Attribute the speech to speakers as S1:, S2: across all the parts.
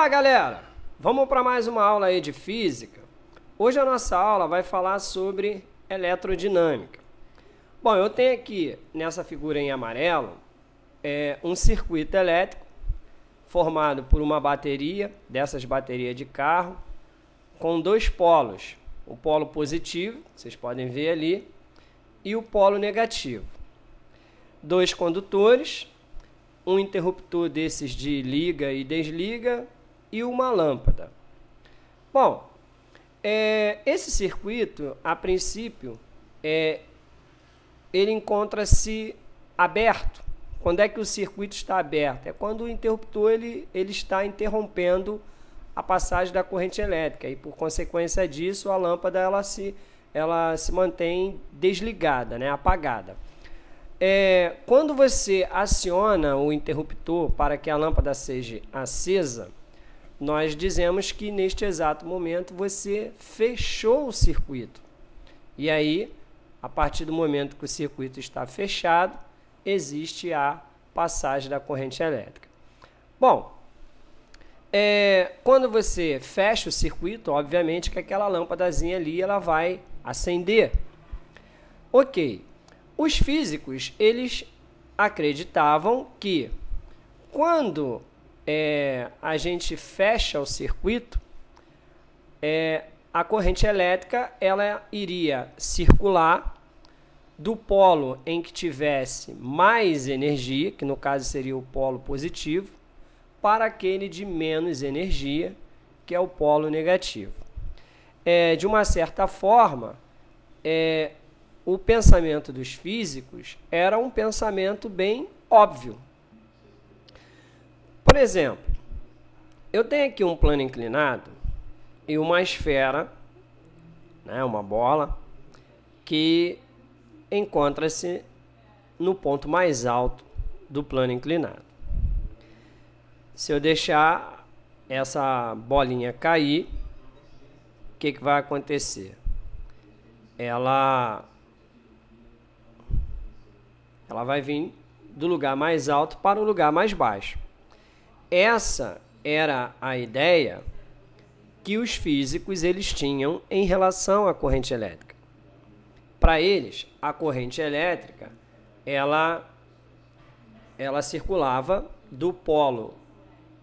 S1: Fala, galera! Vamos para mais uma aula aí de física. Hoje a nossa aula vai falar sobre eletrodinâmica. Bom, eu tenho aqui nessa figura em amarelo um circuito elétrico formado por uma bateria, dessas baterias de carro, com dois polos. O polo positivo, vocês podem ver ali, e o polo negativo. Dois condutores, um interruptor desses de liga e desliga e uma lâmpada. Bom, esse circuito, a princípio, ele encontra-se aberto. Quando é que o circuito está aberto? É quando o interruptor ele está interrompendo a passagem da corrente elétrica e, por consequência disso, a lâmpada ela se mantém desligada, né, apagada. Quando você aciona o interruptor para que a lâmpada seja acesa, nós dizemos que neste exato momento você fechou o circuito. E aí, a partir do momento que o circuito está fechado, existe a passagem da corrente elétrica. Bom, quando você fecha o circuito, obviamente que aquela lâmpadazinha ali ela vai acender. Ok. Os físicos, eles acreditavam que quando a gente fecha o circuito, a corrente elétrica ela iria circular do polo em que tivesse mais energia, que no caso seria o polo positivo, para aquele de menos energia, que é o polo negativo. De uma certa forma, o pensamento dos físicos era um pensamento bem óbvio. Por exemplo, eu tenho aqui um plano inclinado e uma esfera, né, uma bola, que encontra-se no ponto mais alto do plano inclinado. Se eu deixar essa bolinha cair, o que vai acontecer? Ela vai vir do lugar mais alto para o lugar mais baixo. Essa era a ideia que os físicos eles tinham em relação à corrente elétrica. Para eles, a corrente elétrica ela circulava do polo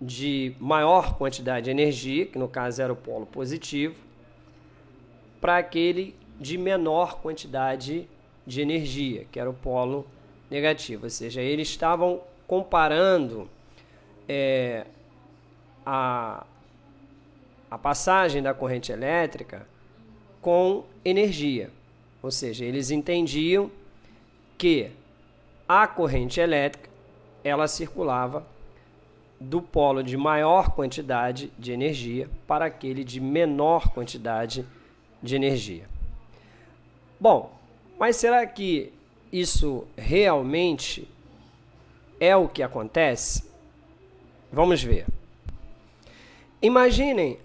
S1: de maior quantidade de energia, que no caso era o polo positivo, para aquele de menor quantidade de energia, que era o polo negativo. Ou seja, eles estavam comparando a passagem da corrente elétrica com energia. Ou seja, eles entendiam que a corrente elétrica ela circulava do polo de maior quantidade de energia para aquele de menor quantidade de energia. Bom, mas será que isso realmente é o que acontece? Vamos ver. Imaginem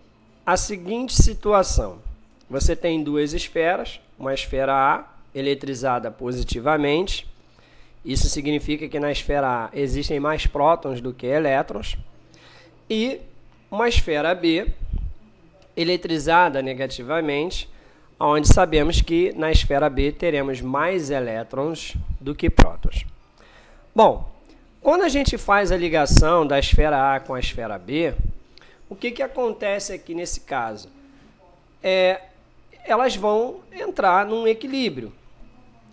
S1: a seguinte situação. Você tem duas esferas, uma esfera A eletrizada positivamente. Isso significa que na esfera A existem mais prótons do que elétrons. E uma esfera B eletrizada negativamente, onde sabemos que na esfera B teremos mais elétrons do que prótons. Bom, quando a gente faz a ligação da esfera A com a esfera B, o que acontece aqui nesse caso? Elas vão entrar num equilíbrio,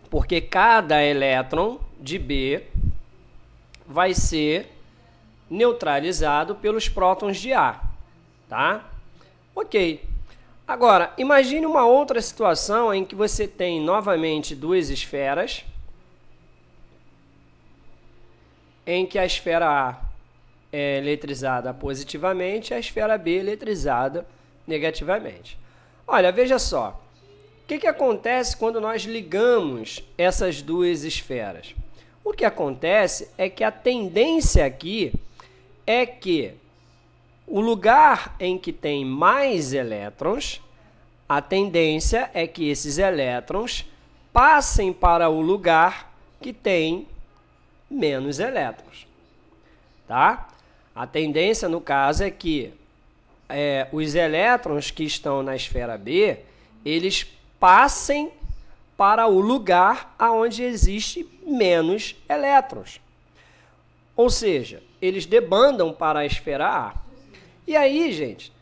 S1: porque cada elétron de B vai ser neutralizado pelos prótons de A, tá? Ok. Agora, imagine uma outra situação em que você tem novamente duas esferas, em que a esfera A é eletrizada positivamente e a esfera B eletrizada negativamente. Olha, veja só. O que acontece quando nós ligamos essas duas esferas? O que acontece é que a tendência aqui é que o lugar em que tem mais elétrons, a tendência é que esses elétrons passem para o lugar que tem menos elétrons, tá? A tendência, no caso, é que os elétrons que estão na esfera B, eles passem para o lugar onde existe menos elétrons. Ou seja, eles debandam para a esfera A. E aí, gente,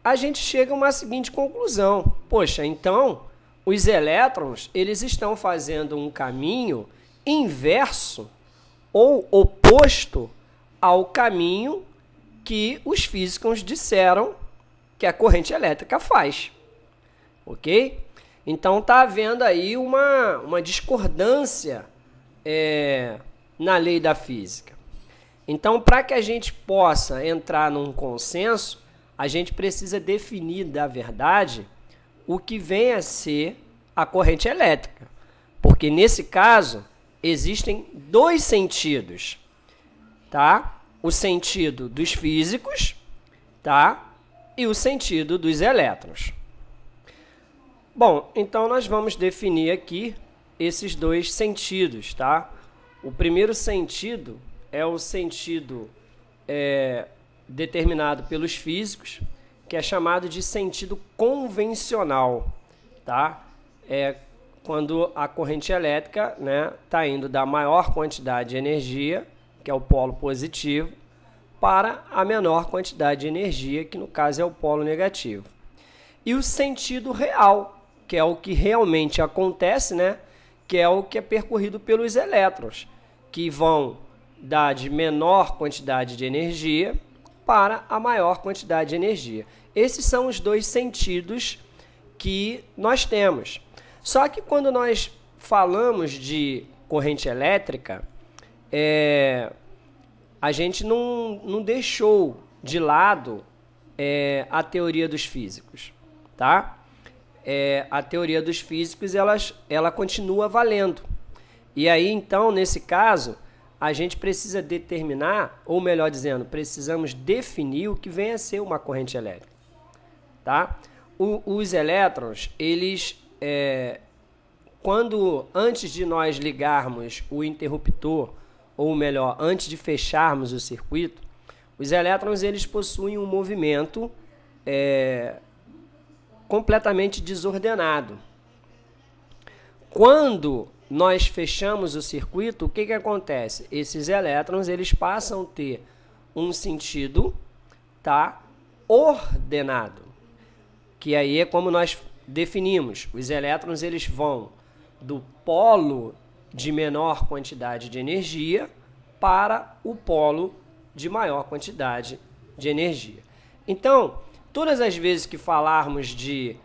S1: a gente chega a uma seguinte conclusão. Poxa, então, os elétrons, eles estão fazendo um caminho inverso ou oposto ao caminho que os físicos disseram que a corrente elétrica faz. Ok? Então, está havendo aí uma discordância na lei da física. Então, para que a gente possa entrar num consenso, a gente precisa definir, da verdade, o que vem a ser a corrente elétrica. Porque, nesse caso, existem dois sentidos, tá? O sentido dos físicos, tá? E o sentido dos elétrons. Bom, então nós vamos definir aqui esses dois sentidos, tá? O primeiro sentido é o sentido determinado pelos físicos, que é chamado de sentido convencional, tá? É quando a corrente elétrica, né, está indo da maior quantidade de energia, que é o polo positivo, para a menor quantidade de energia, que no caso é o polo negativo. E o sentido real, que é o que realmente acontece, né, que é o que é percorrido pelos elétrons, que vão de menor quantidade de energia para a maior quantidade de energia. Esses são os dois sentidos que nós temos. Só que quando nós falamos de corrente elétrica, a gente não deixou de lado a teoria dos físicos, tá? A teoria dos físicos ela continua valendo. E aí, então, nesse caso, a gente precisa determinar, ou melhor dizendo, precisamos definir o que vem a ser uma corrente elétrica, tá? Os elétrons, eles, antes de nós ligarmos o interruptor, ou melhor, antes de fecharmos o circuito, os elétrons eles possuem um movimento completamente desordenado. Quando nós fechamos o circuito, o que acontece? Esses elétrons eles passam a ter um sentido, tá, ordenado, que aí é como nós definimos. Os elétrons eles vão do polo de menor quantidade de energia para o polo de maior quantidade de energia. Então, todas as vezes que falarmos de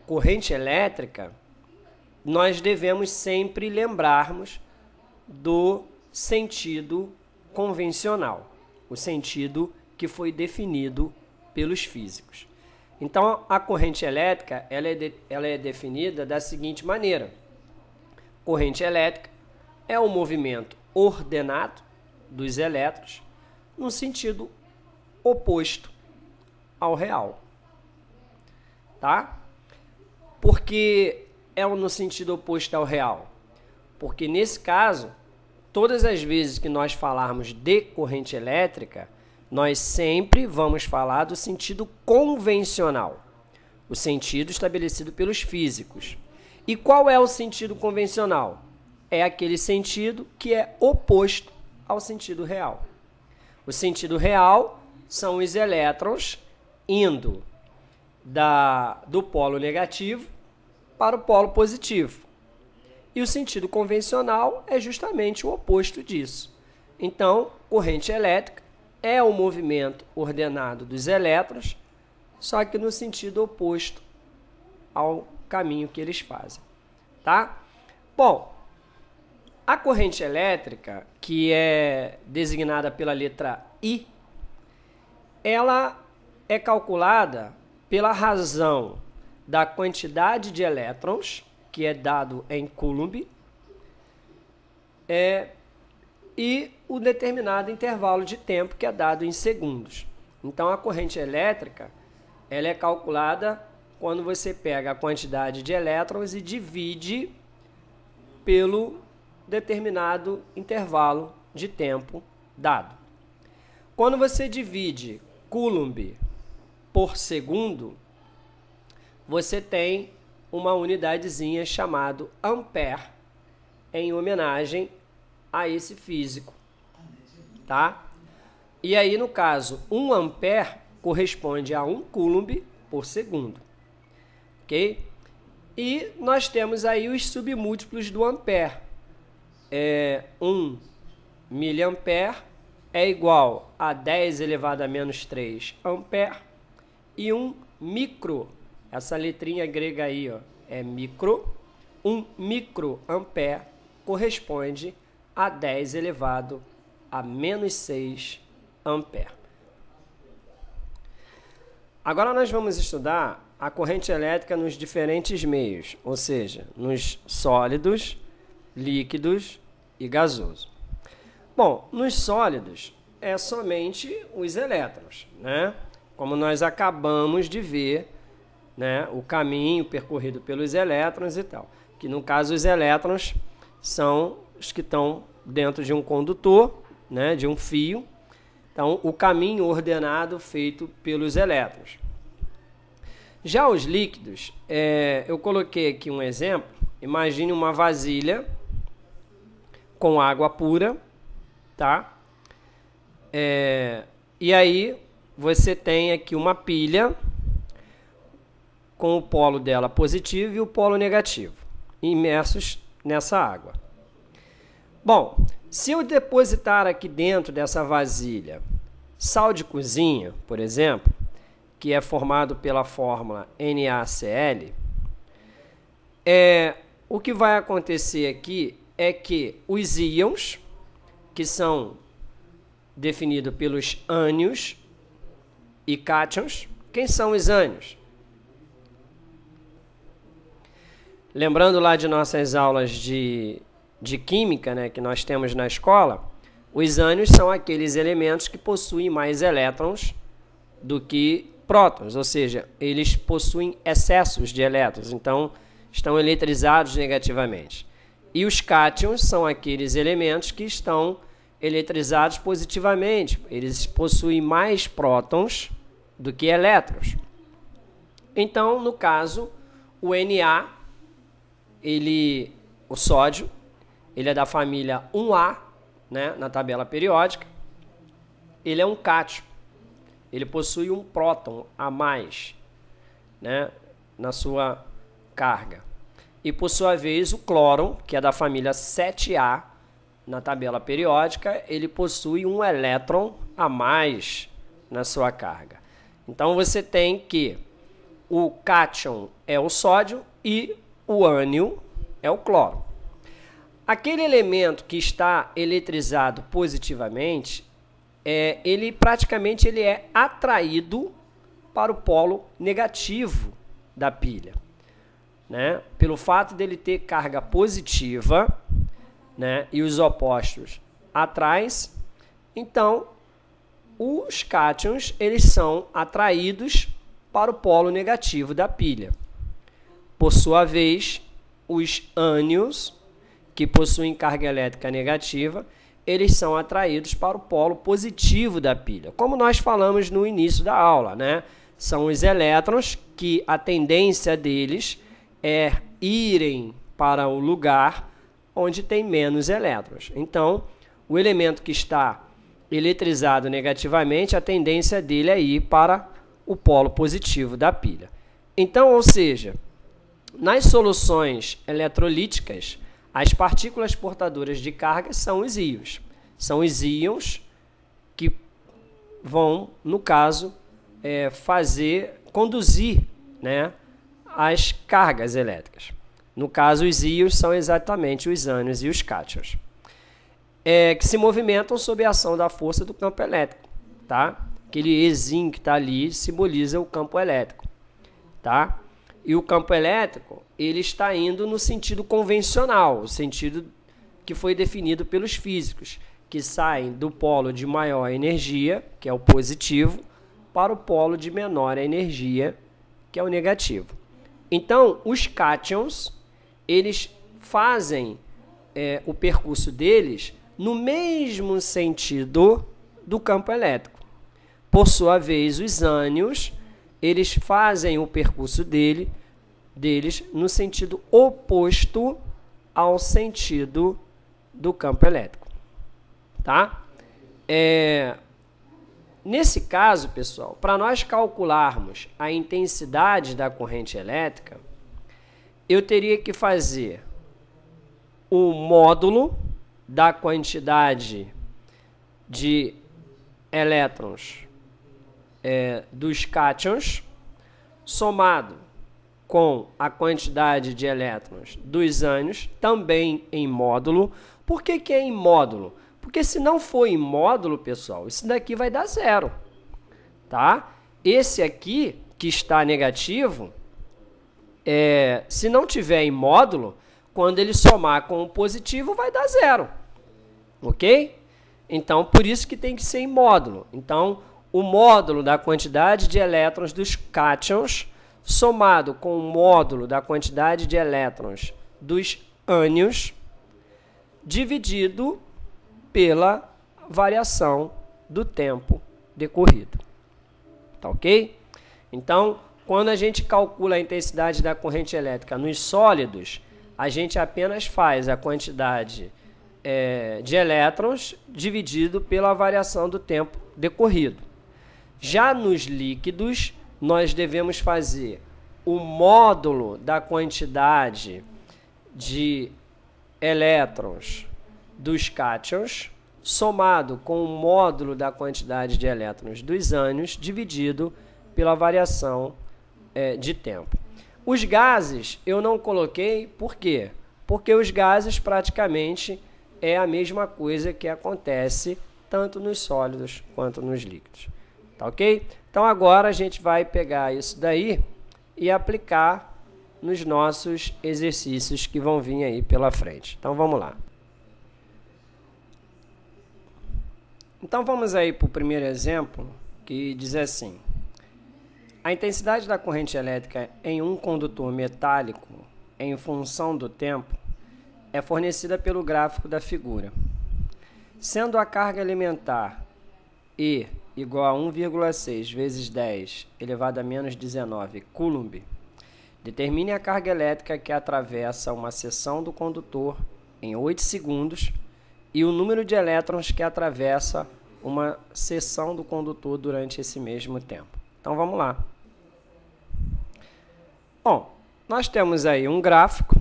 S1: corrente elétrica, nós devemos sempre lembrarmos do sentido convencional, o sentido que foi definido pelos físicos. Então, a corrente elétrica ela é definida da seguinte maneira. Corrente elétrica é o movimento ordenado dos elétrons no sentido oposto ao real, tá? Porque no sentido oposto ao real? Porque nesse caso, todas as vezes que nós falarmos de corrente elétrica, nós sempre vamos falar do sentido convencional, o sentido estabelecido pelos físicos. E qual é o sentido convencional? É aquele sentido que é oposto ao sentido real. O sentido real são os elétrons indo do polo negativo para o polo positivo. E o sentido convencional é justamente o oposto disso. Então, corrente elétrica é o movimento ordenado dos elétrons, só que no sentido oposto ao caminho que eles fazem, tá? Bom, a corrente elétrica, que é designada pela letra I, ela é calculada pela razão da quantidade de elétrons, que é dado em Coulomb, e o determinado intervalo de tempo, que é dado em segundos. Então, a corrente elétrica ela é calculada quando você pega a quantidade de elétrons e divide pelo determinado intervalo de tempo dado. Quando você divide Coulomb por segundo, você tem uma unidadezinha chamada ampere, em homenagem a esse físico, tá? E aí, no caso, 1 ampere corresponde a 1 Coulomb por segundo, ok? E nós temos aí os submúltiplos do ampere. 1 miliampere é igual a 10 elevado a menos 3 ampere, e 1 micro, essa letrinha grega aí, ó, é micro, 1 microampere corresponde a 10 elevado a menos 6 ampere. Agora nós vamos estudar a corrente elétrica nos diferentes meios, ou seja, nos sólidos, líquidos e gasoso. Bom, nos sólidos é somente os elétrons, né? Como nós acabamos de ver, né, o caminho percorrido pelos elétrons e tal. Que no caso os elétrons são os que estão dentro de um condutor, né, de um fio. Então, o caminho ordenado feito pelos elétrons. Já os líquidos, eu coloquei aqui um exemplo. Imagine uma vasilha com água pura, tá? E aí você tem aqui uma pilha com o polo dela positivo e o polo negativo, imersos nessa água. Bom, se eu depositar aqui dentro dessa vasilha sal de cozinha, por exemplo, que é formado pela fórmula NaCl, o que vai acontecer aqui é que os íons, que são definidos pelos ânions e cátions, quem são os ânions? Lembrando lá de nossas aulas de química, né, que nós temos na escola, os ânions são aqueles elementos que possuem mais elétrons do que prótons, ou seja, eles possuem excessos de elétrons, então estão eletrizados negativamente. E os cátions são aqueles elementos que estão eletrizados positivamente, eles possuem mais prótons do que elétrons. Então, no caso, o Na, o sódio, ele é da família 1A, né, na tabela periódica. Ele é um cátion. Ele possui um próton a mais, né, na sua carga. E, por sua vez, o clóron, que é da família 7A, na tabela periódica, ele possui um elétron a mais na sua carga. Então, você tem que o cátion é o sódio e o ânion é o cloro. Aquele elemento que está eletrizado positivamente, ele praticamente é atraído para o polo negativo da pilha, né? Pelo fato dele ter carga positiva, né, e os opostos atrás, então os cátions eles são atraídos para o polo negativo da pilha. Por sua vez, os ânions, que possuem carga elétrica negativa, eles são atraídos para o polo positivo da pilha. Como nós falamos no início da aula, né? São os elétrons que a tendência deles é irem para o lugar onde tem menos elétrons. Então, o elemento que está eletrizado negativamente, a tendência dele é ir para o polo positivo da pilha. Então, ou seja, nas soluções eletrolíticas, as partículas portadoras de carga são os íons. São os íons que vão, no caso, conduzir, né, as cargas elétricas. No caso, os íons são exatamente os ânions e os cátions, que se movimentam sob a ação da força do campo elétrico, tá? Aquele Ezinho que está ali simboliza o campo elétrico, tá? E o campo elétrico, ele está indo no sentido convencional, o sentido que foi definido pelos físicos, que saem do polo de maior energia, que é o positivo, para o polo de menor energia, que é o negativo. Então, os cátions, eles fazem o percurso deles no mesmo sentido do campo elétrico. Por sua vez, os ânions, eles fazem o percurso deles no sentido oposto ao sentido do campo elétrico. Tá? Nesse caso, pessoal, para nós calcularmos a intensidade da corrente elétrica, eu teria que fazer o módulo da quantidade de elétrons dos cátions somado com a quantidade de elétrons dos ânions, também em módulo. Por que que é em módulo? Porque se não for em módulo, pessoal, isso daqui vai dar zero, tá? Esse aqui, que está negativo, se não tiver em módulo, quando ele somar com o positivo, vai dar zero, ok? Então, por isso que tem que ser em módulo. Então, o módulo da quantidade de elétrons dos cátions somado com o módulo da quantidade de elétrons dos ânions dividido pela variação do tempo decorrido. Tá ok? Então, quando a gente calcula a intensidade da corrente elétrica nos sólidos, a gente apenas faz a quantidade de elétrons dividido pela variação do tempo decorrido. Já nos líquidos, nós devemos fazer o módulo da quantidade de elétrons dos cátions somado com o módulo da quantidade de elétrons dos ânions dividido pela variação de tempo. Os gases eu não coloquei, por quê? Porque os gases praticamente é a mesma coisa que acontece tanto nos sólidos quanto nos líquidos. Tá ok? Então agora a gente vai pegar isso daí e aplicar nos nossos exercícios que vão vir aí pela frente. Então vamos lá. Então vamos aí para o primeiro exemplo, que diz assim: a intensidade da corrente elétrica em um condutor metálico em função do tempo é fornecida pelo gráfico da figura. Sendo a carga elementar E igual a 1,6 vezes 10 elevado a menos 19 Coulomb, determine a carga elétrica que atravessa uma seção do condutor em 8 segundos e o número de elétrons que atravessa uma seção do condutor durante esse mesmo tempo. Então vamos lá. Bom, nós temos aí um gráfico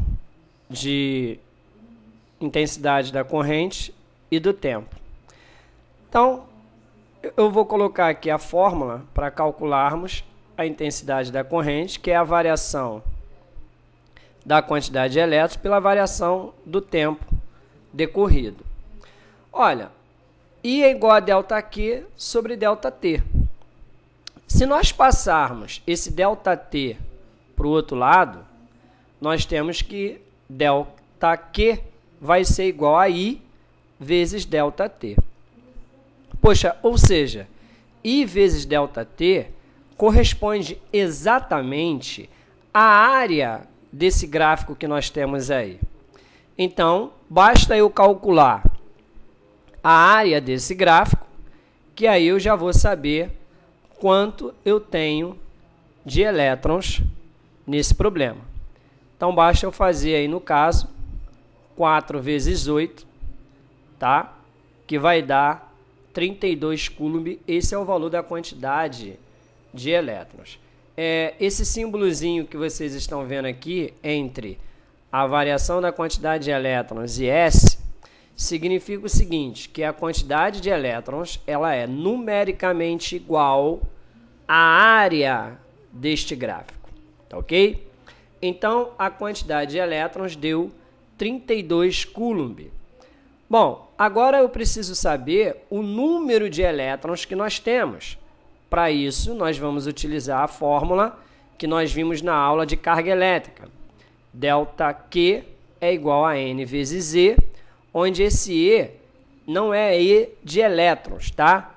S1: de intensidade da corrente e do tempo. Então, eu vou colocar aqui a fórmula para calcularmos a intensidade da corrente, que é a variação da quantidade de elétrons pela variação do tempo decorrido. Olha, I é igual a ΔQ sobre ΔT. Se nós passarmos esse ΔT para o outro lado, nós temos que ΔQ vai ser igual a I vezes ΔT. Poxa, ou seja, I vezes ΔT corresponde exatamente à área desse gráfico que nós temos aí. Então, basta eu calcular a área desse gráfico, que aí eu já vou saber quanto eu tenho de elétrons nesse problema. Então, basta eu fazer aí, no caso, 4 vezes 8, tá? Que vai dar 32 Coulomb. Esse é o valor da quantidade de elétrons. Esse símbolozinho que vocês estão vendo aqui entre a variação da quantidade de elétrons e S significa o seguinte, que a quantidade de elétrons ela é numericamente igual à área deste gráfico, tá ok? Então, a quantidade de elétrons deu 32 Coulomb. Bom, agora eu preciso saber o número de elétrons que nós temos. Para isso, nós vamos utilizar a fórmula que nós vimos na aula de carga elétrica. ΔQ é igual a N vezes E, onde esse E não é E de elétrons, tá?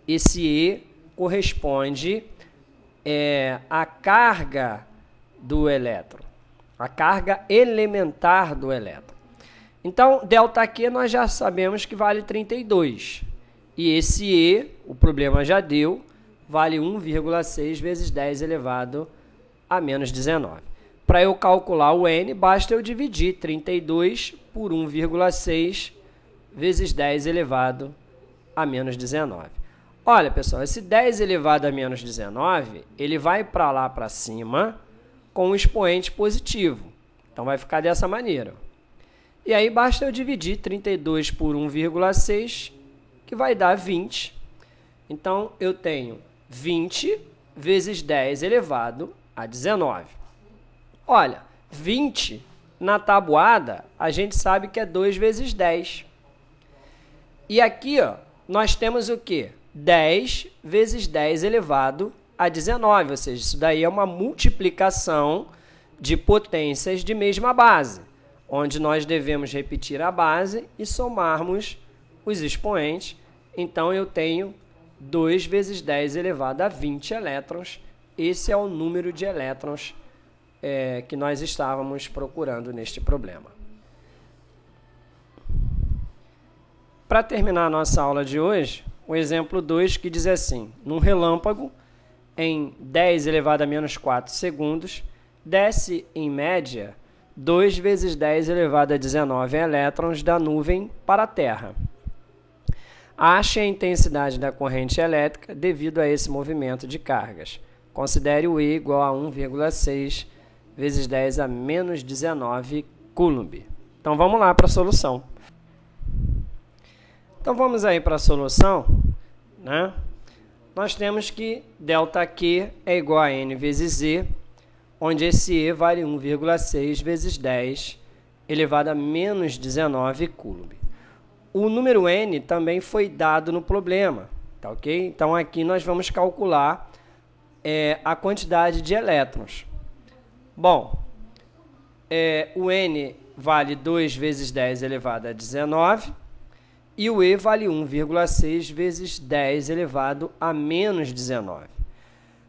S1: Esse E corresponde à carga do elétron, a carga elementar do elétron. Então, ΔQ nós já sabemos que vale 32. E esse E, o problema já deu, vale 1,6 vezes 10 elevado a menos 19. Para eu calcular o N, basta eu dividir 32 por 1,6 vezes 10 elevado a menos 19. Olha, pessoal, esse 10 elevado a menos 19, ele vai para lá para cima com um expoente positivo. Então, vai ficar dessa maneira. E aí, basta eu dividir 32 por 1,6, que vai dar 20. Então, eu tenho 20 vezes 10 elevado a 19. Olha, 20 na tabuada, a gente sabe que é 2 vezes 10. E aqui, ó, nós temos o quê? 10 vezes 10 elevado a 19, ou seja, isso daí é uma multiplicação de potências de mesma base, onde nós devemos repetir a base e somarmos os expoentes. Então, eu tenho 2 vezes 10 elevado a 20 elétrons. Esse é o número de elétrons que nós estávamos procurando neste problema. Para terminar a nossa aula de hoje, o exemplo 2 que diz assim: num relâmpago, em 10 elevado a menos 4 segundos, desce, em média, 2 vezes 10 elevado a 19 elétrons da nuvem para a Terra. Ache a intensidade da corrente elétrica devido a esse movimento de cargas. Considere o E igual a 1,6 vezes 10 a menos 19 Coulomb. Então, vamos lá para a solução. Então, vamos aí para a solução, né? Nós temos que ΔQ é igual a N vezes Z, onde esse E vale 1,6 vezes 10 elevado a menos 19 Coulomb. O número N também foi dado no problema, tá ok? Então, aqui nós vamos calcular a quantidade de elétrons. Bom, o N vale 2 vezes 10 elevado a 19 e o E vale 1,6 vezes 10 elevado a menos 19.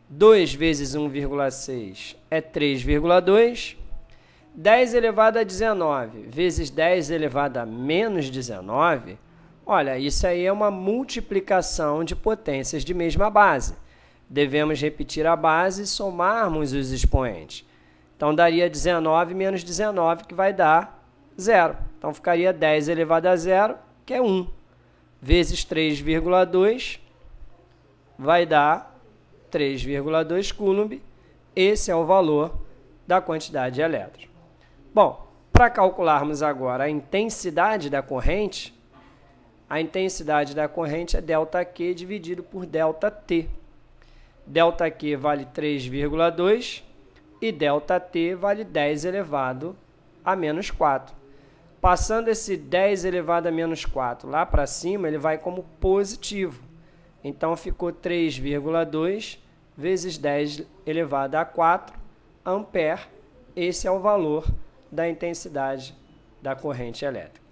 S1: 2 vezes 1,6 é 3,2. 10 elevado a 19 vezes 10 elevado a menos 19, olha, isso aí é uma multiplicação de potências de mesma base. Devemos repetir a base e somarmos os expoentes. Então, daria 19 menos 19, que vai dar 0. Então, ficaria 10 elevado a 0, que é 1, vezes 3,2, vai dar 3,2 Coulomb. Esse é o valor da quantidade de elétrons. Bom, para calcularmos agora a intensidade da corrente, a intensidade da corrente é ΔQ dividido por ΔT. ΔQ vale 3,2 e ΔT vale 10 elevado a menos 4. Passando esse 10 elevado a menos 4 lá para cima, ele vai como positivo. Então, ficou 3,2 vezes 10 elevado a 4 ampere. Esse é o valor da intensidade da corrente elétrica.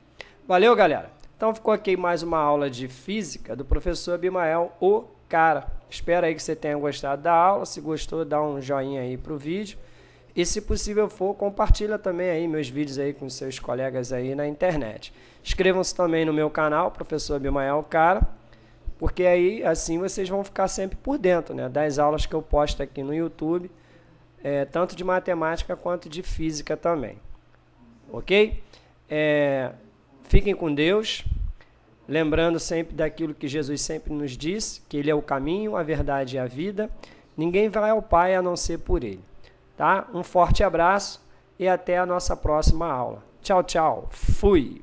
S1: Valeu, galera? Então, ficou aqui mais uma aula de física do professor Abimael Ocara. Espero aí que você tenha gostado da aula. Se gostou, dá um joinha aí para o vídeo. E, se possível for, compartilha também aí meus vídeos aí com seus colegas aí na internet. Inscrevam-se também no meu canal, professor Abimael Ocara, porque aí, assim, vocês vão ficar sempre por dentro, né, das aulas que eu posto aqui no YouTube, tanto de matemática quanto de física também. Ok? Fiquem com Deus, lembrando sempre daquilo que Jesus sempre nos disse, que Ele é o caminho, a verdade e a vida. Ninguém vai ao Pai a não ser por Ele. Tá? Um forte abraço e até a nossa próxima aula. Tchau, tchau. Fui!